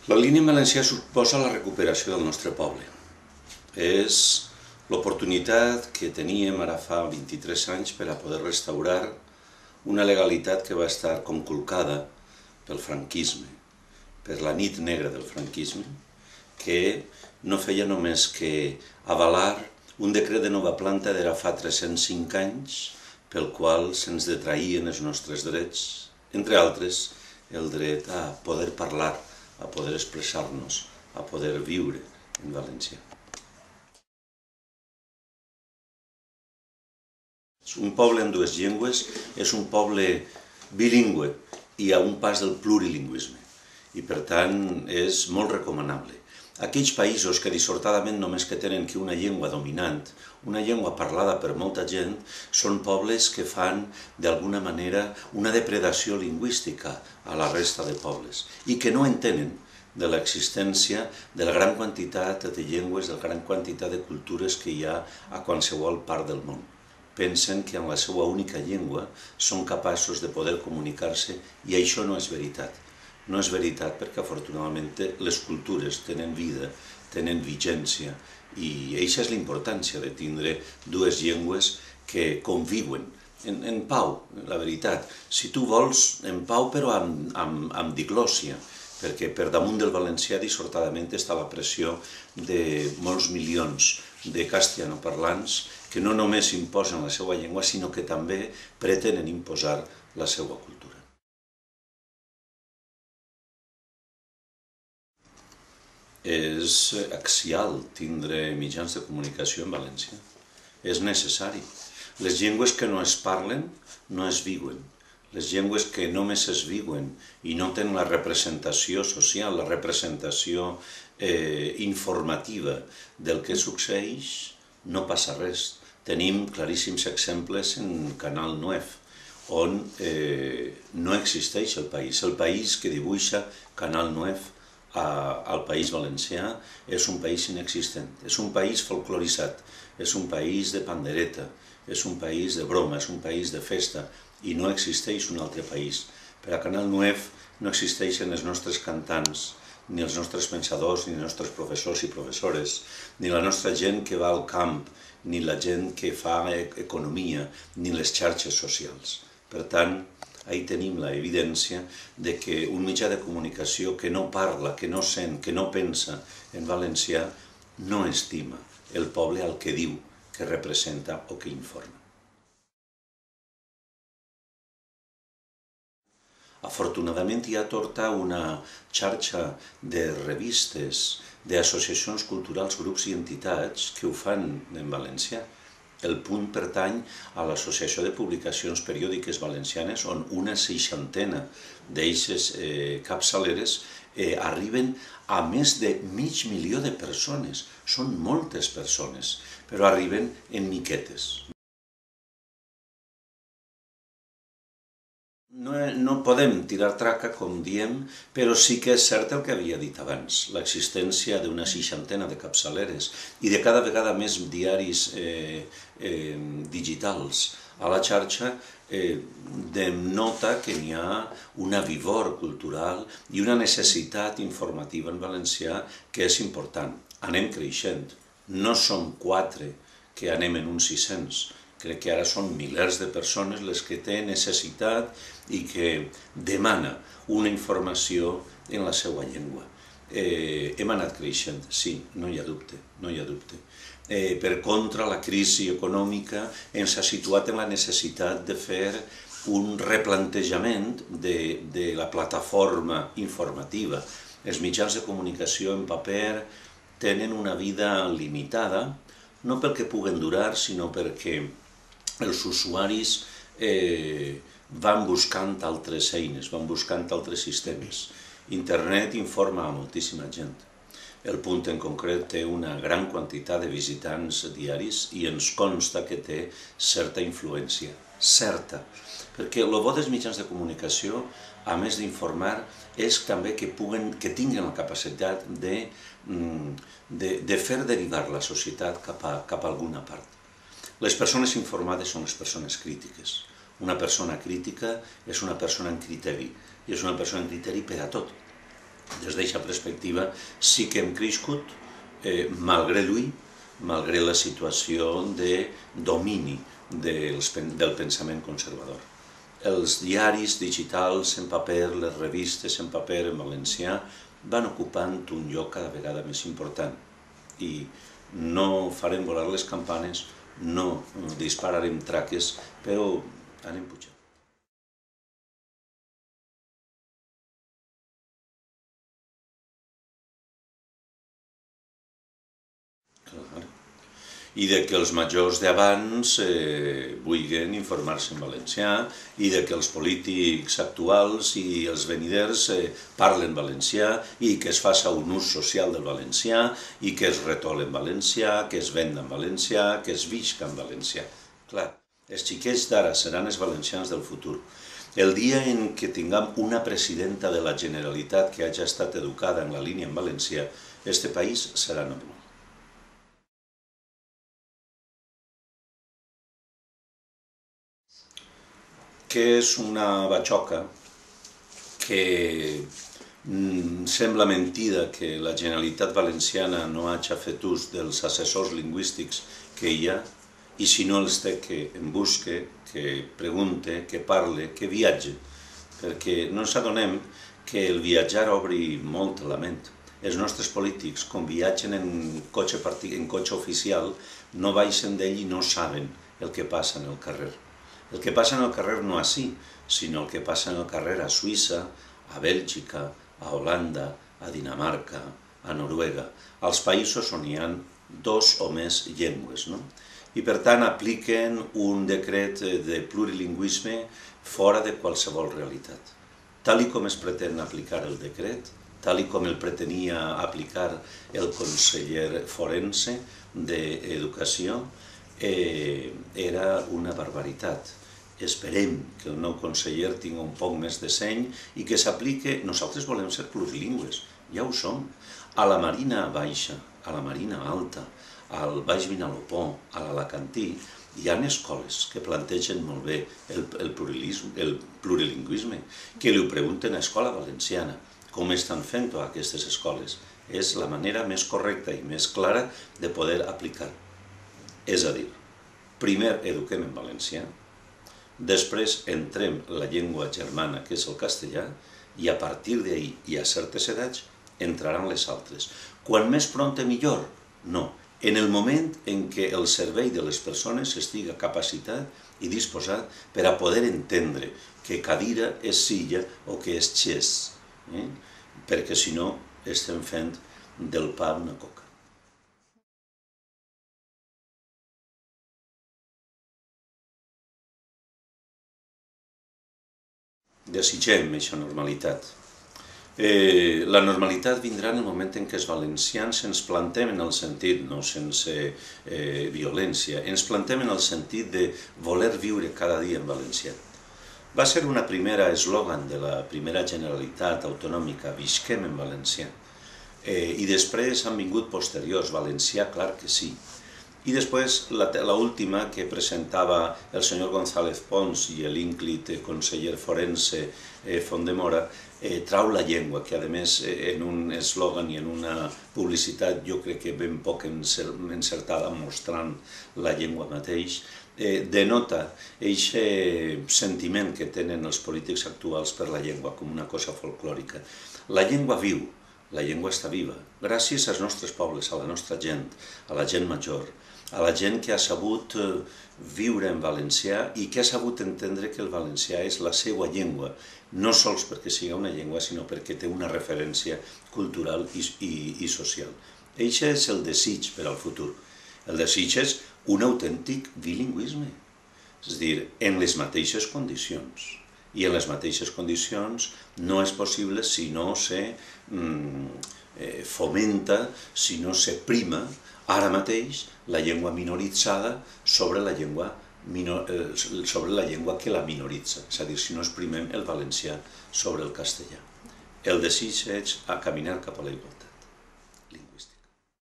La línia en valencià suposa la recuperació del nostre poble. És l'oportunitat que teníem ara fa 23 anys per a poder restaurar una legalitat que va estar conculcada pel franquisme, per la nit negra del franquisme, que no feia només que avalar un decret de nova planta d'ara fa 305 anys pel qual se'ns detraïen els nostres drets, entre altres el dret a poder parlar, a poder expressar-nos, a poder viure en valencià. Un poble amb dues llengües és un poble bilingüe i a un pas del plurilingüisme i per tant és molt recomanable. Aquells països que dissortadament només que tenen que una llengua dominant, una llengua parlada per molta gent, són pobles que fan d'alguna manera una depredació lingüística a la resta de pobles i que no entenen de l'existència de la gran quantitat de llengües, de la gran quantitat de cultures que hi ha a qualsevol part del món. Pensen que en la seva única llengua són capaços de poder comunicar-se i això no és veritat. No és veritat perquè afortunadament les cultures tenen vida, tenen vigència i això és l'importància de tindre dues llengües que conviuen en pau, la veritat. Si tu vols, en pau però amb diglòssia, perquè per damunt del valencià dissortadament està la pressió de molts milions de castellanoparlants que no només imposen la seva llengua, sinó que també pretenen imposar la seva cultura. És axial tindre mitjans de comunicació en valencià. És necessari. Les llengües que no es parlen no es viuen. Les llengües que només es viuen i no tenen la representació social, la representació informativa del que succeeix, no passa res. Tenim claríssims exemples en Canal 9, on no existeix el país. El país que dibuixa Canal 9 al País Valencià és un país inexistent, és un país folcloritzat, és un país de pandereta, és un país de broma, és un país de festa i no existeix un altre país. Per a Canal 9 no existeixen els nostres cantants, ni els nostres pensadors, ni els nostres professors i professores, ni la nostra gent que va al camp, ni la gent que fa economia, ni les xarxes socials. Per tant, ahí tenim l'evidència de que un mitjà de comunicació que no parla, que no sent, que no pensa en valencià, no estima el poble al que diu que representa o que informa. Afortunadament hi ha tota una xarxa de revistes, d'associacions culturals, grups i entitats que ho fan en valencià. El Punt pertany a l'Associació de Publicacions Periòdiques Valencianes, on una 60ena d'eixes capçaleres arriben a més de 500.000 de persones. Són moltes persones, però arriben en miquetes. No podem tirar traca, com diem, però sí que és cert el que havia dit abans, l'existència d'una 60ena de capçaleres i de cada vegada més diaris digitals a la xarxa denota que n'hi ha una vivor cultural i una necessitat informativa en valencià que és important. Anem creixent, no som 4 que anem en uns 600, crec que ara són milers de persones les que tenen necessitat i que demana una informació en la seva llengua. Hem anat creixent, sí, no hi ha dubte, no hi ha dubte. Per contra, la crisi econòmica ens ha situat en la necessitat de fer un replantejament de la plataforma informativa. Els mitjans de comunicació en paper tenen una vida limitada, no pel que puguen durar, sinó perquè els usuaris van buscant altres eines, van buscant altres sistemes. Internet informa a moltíssima gent. El Punt en concret té una gran quantitat de visitants diaris i ens consta que té certa influència. Certa. Perquè el bo dels mitjans de comunicació, a més d'informar, és també que tinguin la capacitat de fer derivar la societat cap a alguna part. Les persones informades són les persones crítiques. Una persona crítica és una persona amb criteri, i és una persona amb criteri per a tot. Des d'aquesta perspectiva sí que hem crescut, malgrat lui, malgrat la situació de domini del pensament conservador. Els diaris digitals en paper, les revistes en paper en valencià, van ocupant un lloc cada vegada més important. I no farem volar les campanes, no dispararem traques, però anem pujant. I de que els majors d'abans vulguin informar-se en valencià i de que els polítics actuals i els veniders parlen valencià i que es faça un ús social del valencià i que es retol en valencià, que es venda en valencià, que es visca en valencià. Clar, els xiquets d'ara seran els valencians del futur. El dia en què tinguem una presidenta de la Generalitat que hagi estat educada en la línia en valencià, este país serà normal. Que és una batxoca que sembla mentida que la Generalitat Valenciana no hagi fet ús dels assessors lingüístics que hi ha, i si no els té que en busque, que pregunte, que parle, que viatge, perquè no ens adonem que el viatjar obri molt la ment. Els nostres polítics, quan viatgen en cotxe oficial, no baixen d'ell i no saben el que passa en el carrer. El que passa en el carrer no ací, sinó el que passa en el carrer a Suïssa, a Bèlgica, a Holanda, a Dinamarca, a Noruega, als països on hi ha 2 o més llengües. I per tant apliquen un decret de plurilingüisme fora de qualsevol realitat. Tal com es pretén aplicar el decret, tal com el pretenia aplicar el conseller forense d'Educació, era una barbaritat. Esperem que el nou conseller tingui un poc més de seny i que s'aplique. Nosaltres volem ser plurilingües, ja ho som. A la Marina Baixa, a la Marina Alta, al Baix Vinalopó, a l'Alacantí, hi ha escoles que plantegen molt bé el plurilingüisme, que li ho pregunten a Escola Valenciana. Com estan fent-ho aquestes escoles? És la manera més correcta i més clara de poder aplicar. És a dir, primer eduquem en valencià, després entrem la llengua germana, que és el castellà, i a partir d'ahir i a certes edats entraran les altres. Quan més prompte millor? No. En el moment en què el cervell de les persones estigui capacitat i disposat per a poder entendre que cadira és silla o que és xes, perquè si no estem fent del pa una coca. Desitgem aquesta normalitat. La normalitat vindrà en el moment en què els valencians ens plantem en el sentit, no sense violència, ens plantem en el sentit de voler viure cada dia en valencià. Va ser una primera eslògan de la primera Generalitat Autonòmica, visquem en valencià. I després han vingut posteriors, valencià, clar que sí. I després, l'última que presentava el senyor González Pons i l'ínclit conseller forense Fondemora, trau la llengua, que a més en un eslògan i en una publicitat jo crec que ben poc encertada mostrant la llengua mateix, denota aquest sentiment que tenen els polítics actuals per la llengua com una cosa folclòrica. La llengua viu, la llengua està viva, gràcies als nostres pobles, a la nostra gent, a la gent major, a la gent que ha sabut viure en valencià i que ha sabut entendre que el valencià és la seva llengua, no sols perquè sigui una llengua, sinó perquè té una referència cultural i social. Això és el desig per al futur. El desig és un autèntic bilingüisme, és a dir, en les mateixes condicions. I en les mateixes condicions no és possible si no se fomenta, si no se prima ara mateix la llengua minoritzada sobre la llengua que la minoritza, és a dir, si no exprimem el valencià sobre el castellà. El desig és a caminar cap a la igualtat.